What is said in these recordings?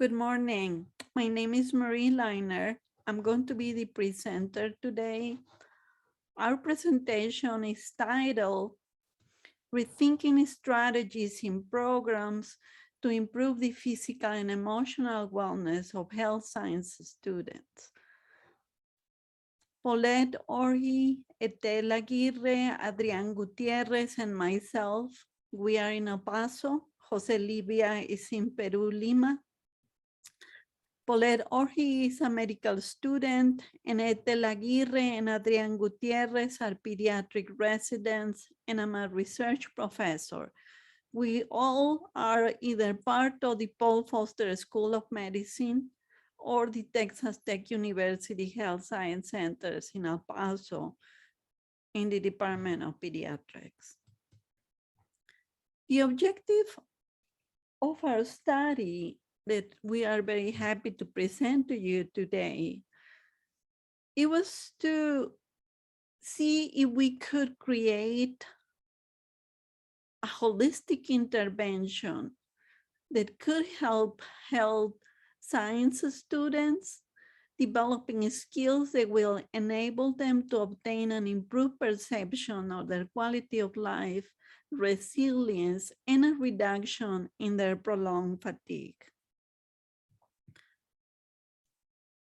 Good morning. My name is Marie Leiner. I'm going to be the presenter today. Our presentation is titled Rethinking Strategies in Programs to Improve the Physical and Emotional Wellness of Health Science Students. Paulette Orgi, Etel Aguirre, Adrián Gutierrez, and myself, we are in El Paso. Jose Livia is in Peru, Lima. Paulette Orgi is a medical student, and Etel Aguirre and Adrián Gutierrez are pediatric residents, and I'm a research professor. We all are either part of the Paul Foster School of Medicine or the Texas Tech University Health Science Centers in El Paso in the Department of Pediatrics. The objective of our study that we are very happy to present to you today, it was to see if we could create a holistic intervention that could help health science students developing skills that will enable them to obtain an improved perception of their quality of life, resilience, and a reduction in their prolonged fatigue.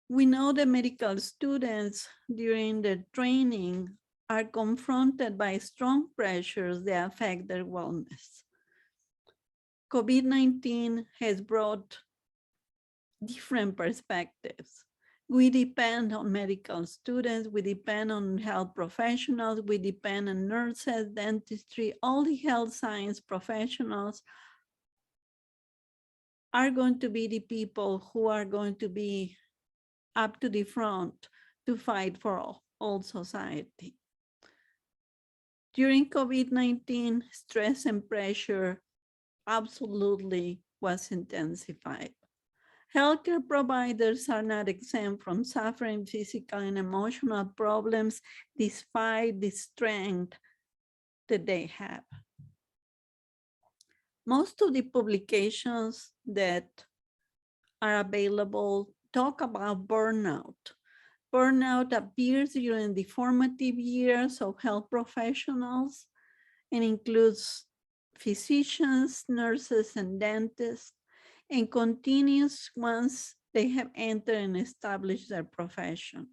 We know that medical students during their training are confronted by strong pressures that affect their wellness. COVID-19 has brought different perspectives. We depend on medical students, we depend on health professionals, we depend on nurses, dentistry, all the health science professionals are going to be the people who are going to be up to the front to fight for all society. During COVID-19, stress and pressure absolutely was intensified. Healthcare providers are not exempt from suffering physical and emotional problems despite the strength that they have. Most of the publications that are available talk about burnout. Burnout appears during the formative years of health professionals and includes physicians, nurses, and dentists, and continues once they have entered and established their profession.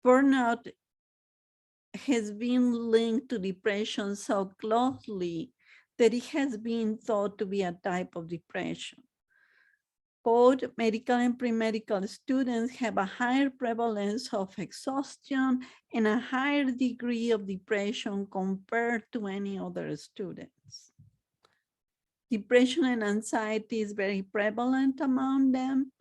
Burnout has been linked to depression so closely that it has been thought to be a type of depression. Both medical and pre-medical students have a higher prevalence of exhaustion and a higher degree of depression compared to any other students. Depression and anxiety is very prevalent among them.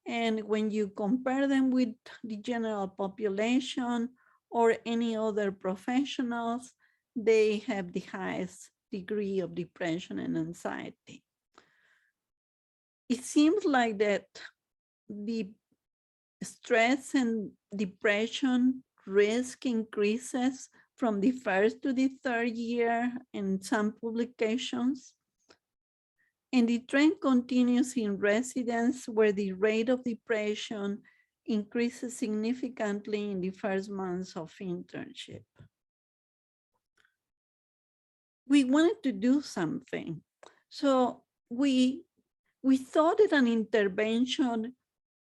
And when you compare them with the general population or any other professionals, they have the highest degree of depression and anxiety. It seems like that the stress and depression risk increases from the first to the third year in some publications. And the trend continues in residents where the rate of depression increases significantly in the first months of internship. We wanted to do something. So we thought that an intervention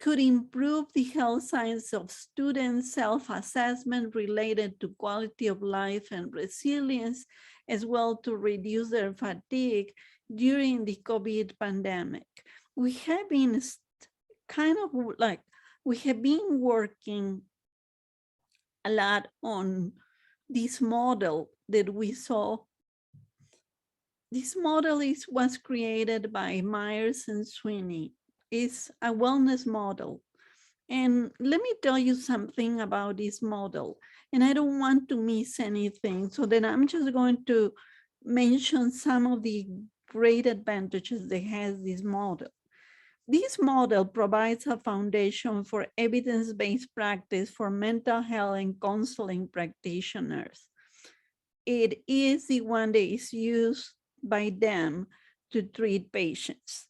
could improve the health science of students' self-assessment related to quality of life and resilience, as well to reduce their fatigue during the COVID pandemic. We have been we have been working a lot on this model that we saw. This model was created by Myers and Sweeney. It's a wellness model. And let me tell you something about this model. And I don't want to miss anything. So then I'm just going to mention some of the great advantages that has this model. This model provides a foundation for evidence-based practice for mental health and counseling practitioners. It is the one that is used by them to treat patients.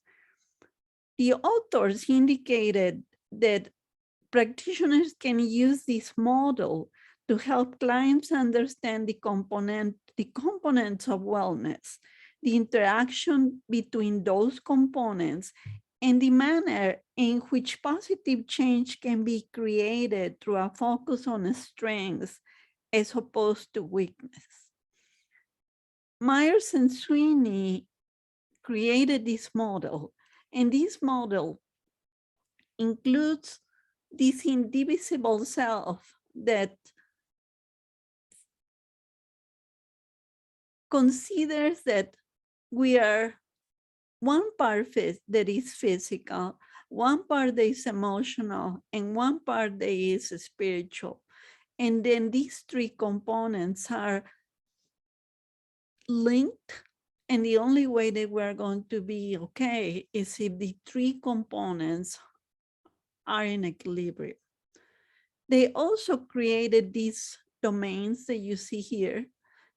The authors indicated that practitioners can use this model to help clients understand the components of wellness, the interaction between those components, and the manner in which positive change can be created through a focus on strengths as opposed to weakness. Myers and Sweeney created this model, and this model includes this indivisible self that considers that we are one part that is physical, one part that is emotional, and one part that is spiritual. And then these three components are linked, and the only way that we're going to be okay is if the three components are in equilibrium. They also created these domains that you see here: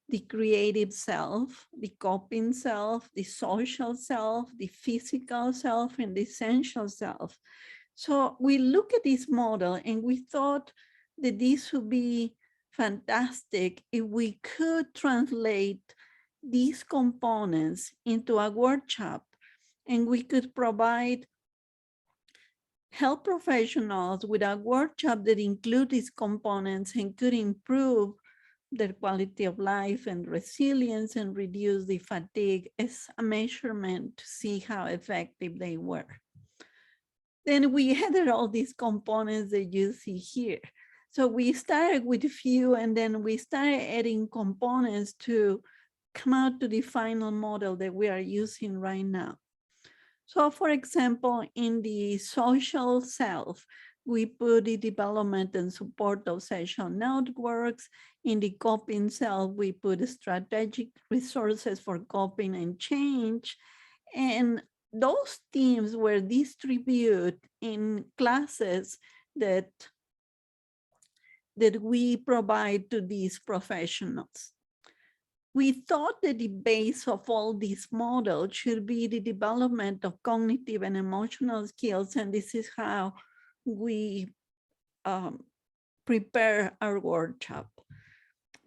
the creative self, the coping self, the social self, the physical self, and the essential self. So we look at this model and we thought that this would be fantastic if we could translate these components into a workshop, and we could provide health professionals with a workshop that include these components and could improve their quality of life and resilience and reduce the fatigue as a measurement to see how effective they were. Then we added all these components that you see here. So we started with a few, and then we started adding components to come out to the final model that we are using right now. So for example, in the social self, we put the development and support of social networks. In the coping self, we put strategic resources for coping and change. And those themes were distributed in classes that we provide to these professionals. We thought that the base of all these models should be the development of cognitive and emotional skills, and this is how we prepare our workshop.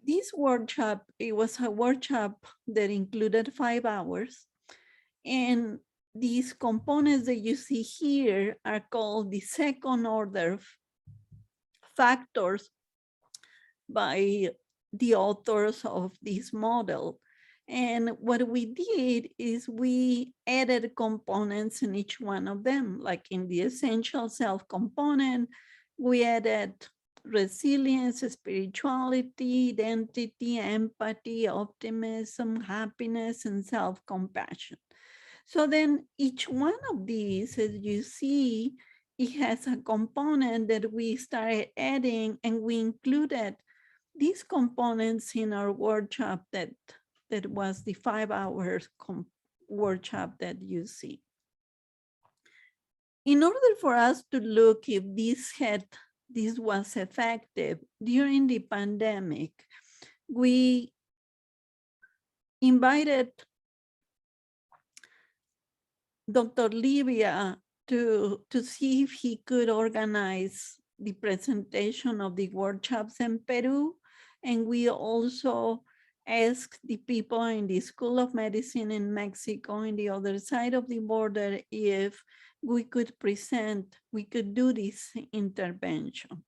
This workshop, it was a workshop that included 5 hours, and these components that you see here are called the second order factors by the authors of this model. And what we did is we added components in each one of them, like in the essential self component, we added resilience, spirituality, identity, empathy, optimism, happiness, and self-compassion. So then each one of these, as you see, it has a component that we started adding, and we included these components in our workshop that was the 5 hours workshop that you see. In order for us to look if this was effective during the pandemic, we invited Dr. Livia to see if he could organize the presentation of the workshops in Peru. And we also asked the people in the School of Medicine in Mexico, in the other side of the border, if we could do this intervention.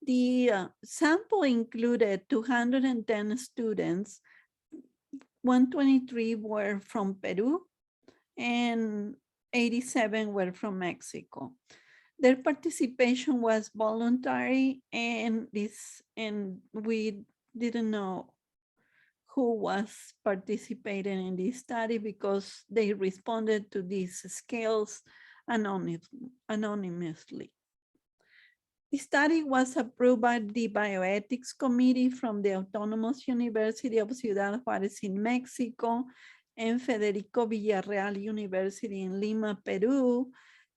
The sample included 210 students, 123 were from Peru, and 87 were from Mexico. Their participation was voluntary, and we didn't know who was participating in this study because they responded to these scales anonymously. The study was approved by the Bioethics Committee from the Autonomous University of Ciudad Juárez in Mexico and Federico Villarreal University in Lima, Peru,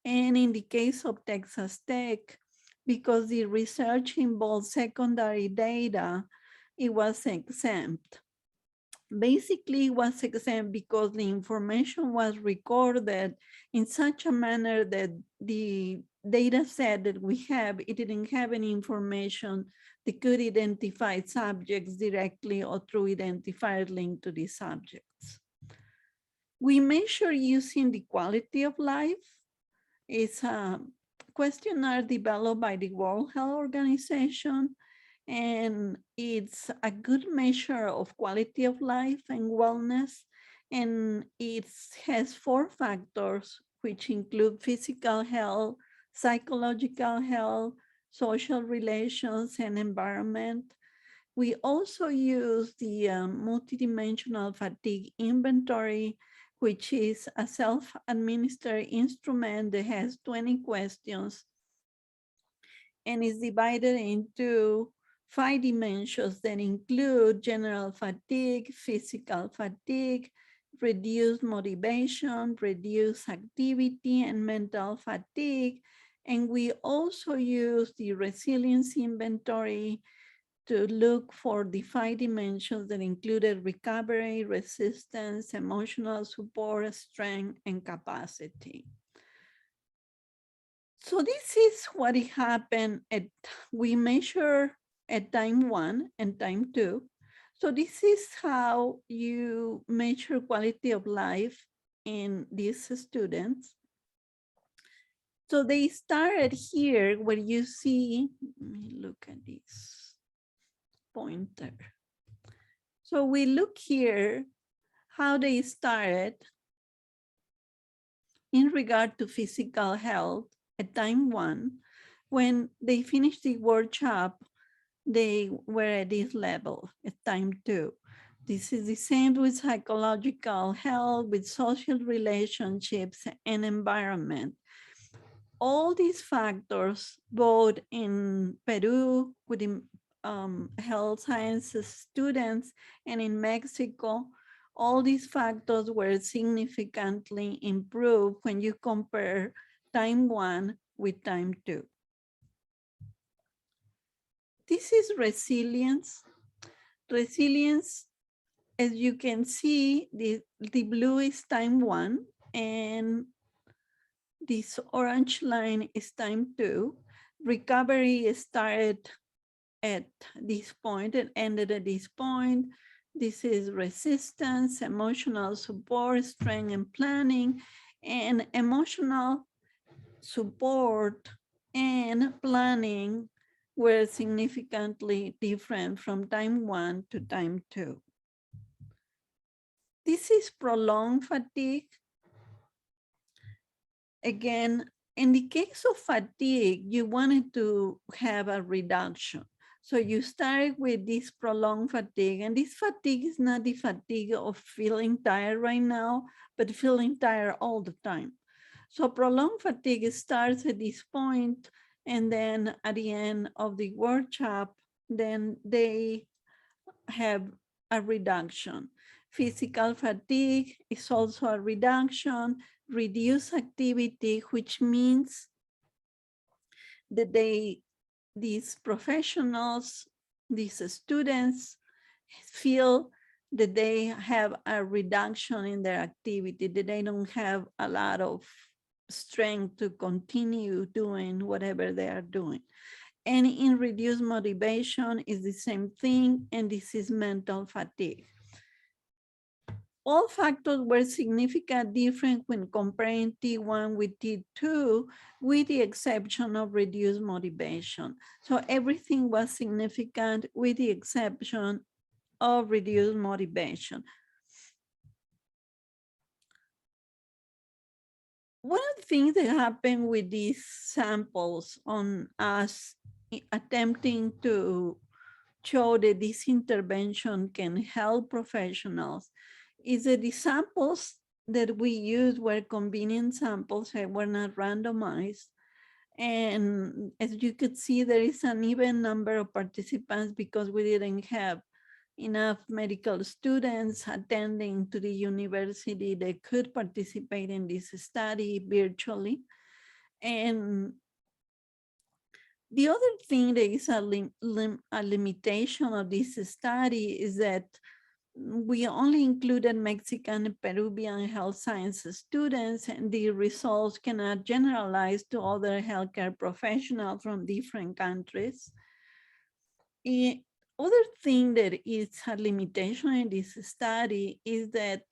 and in the case of Texas Tech, because the research involved secondary data, it was exempt. basically was exempt because the information was recorded in such a manner that the data set that we have, it didn't have any information that could identify subjects directly or through identifier linked to these subjects. We measure using the quality of life. It's a questionnaire developed by the World Health Organization, and it's a good measure of quality of life and wellness. And it has 4 factors, which include physical health, psychological health, social relations, and environment. We also use the multidimensional fatigue inventory, which is a self-administered instrument that has 20 questions and is divided into 5 dimensions that include general fatigue, physical fatigue, reduced motivation, reduced activity, and mental fatigue. And we also use the resilience inventory to look for the 5 dimensions that included recovery, resistance, emotional support, strength, and capacity. So this is what happened we measure at time 1 and time 2. So this is how you measure quality of life in these students. So they started here where you see, let me look at this pointer. So we look here how they started in regard to physical health at time 1. When they finished the workshop, they were at this level at time 2. This is the same with psychological health, with social relationships and environment. All these factors, both in Peru with the health sciences students and in Mexico, all these factors were significantly improved when you compare time 1 with time 2. This is resilience. Resilience, as you can see, the blue is time 1 and this orange line is time 2. Recovery started at this point and ended at this point. This is resistance, emotional support, strength and planning, and emotional support and planning were significantly different from time 1 to time 2. This is prolonged fatigue. Again, in the case of fatigue, you wanted to have a reduction. So you start with this prolonged fatigue, and this fatigue is not the fatigue of feeling tired right now, but feeling tired all the time. So prolonged fatigue starts at this point, and then at the end of the workshop, then they have a reduction. Physical fatigue is also a reduction, reduced activity, which means that these professionals, these students feel that they have a reduction in their activity, that they don't have a lot of strength to continue doing whatever they are doing. And in reduced motivation is the same thing, and this is mental fatigue. All factors were significantly different when comparing T1 with T2, with the exception of reduced motivation. So everything was significant with the exception of reduced motivation. One of the things that happened with these samples on us attempting to show that this intervention can help professionals is that the samples that we used were convenient samples and were not randomized. And as you could see, there is an even number of participants because we didn't have enough medical students attending to the university that could participate in this study virtually. And the other thing that is a limitation of this study is that we only included Mexican and Peruvian health sciences students, and the results cannot generalize to other healthcare professionals from different countries. Other thing that is a limitation in this study is that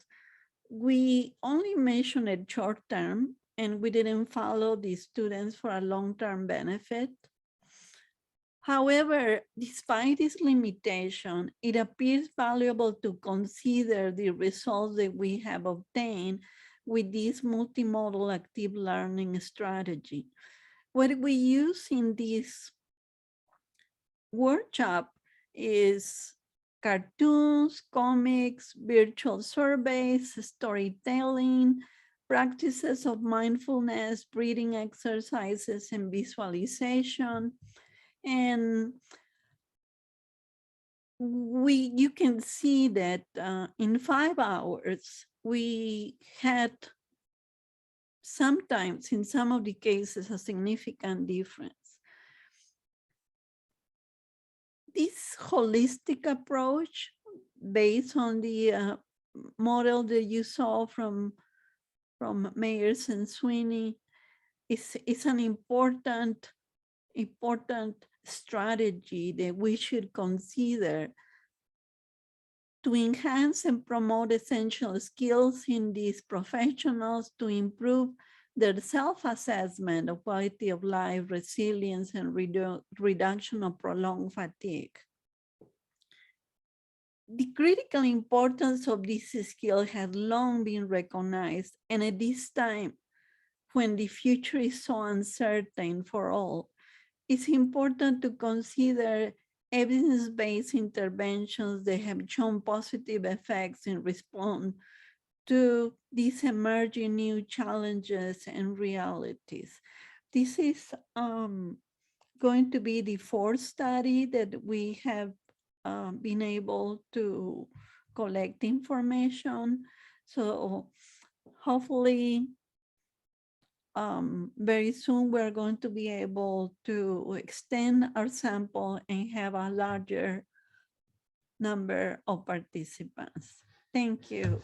we only mentioned it short term and we didn't follow the students for a long-term benefit. However, despite this limitation, it appears valuable to consider the results that we have obtained with this multimodal active learning strategy. What we use in this workshop is cartoons, comics, virtual surveys, storytelling, practices of mindfulness, breathing exercises, and visualization. And you can see that in 5 hours, we had sometimes, in some of the cases, a significant difference. This holistic approach, based on the model that you saw from Mayers and Sweeney, is an important strategy that we should consider to enhance and promote essential skills in these professionals to improve their self-assessment of quality of life, resilience, and reduction of prolonged fatigue. The critical importance of this skill has long been recognized, and at this time, when the future is so uncertain for all, it's important to consider evidence-based interventions that have shown positive effects in response to these emerging new challenges and realities. This is going to be the 4th study that we have been able to collect information. So hopefully very soon we're going to be able to extend our sample and have a larger number of participants. Thank you.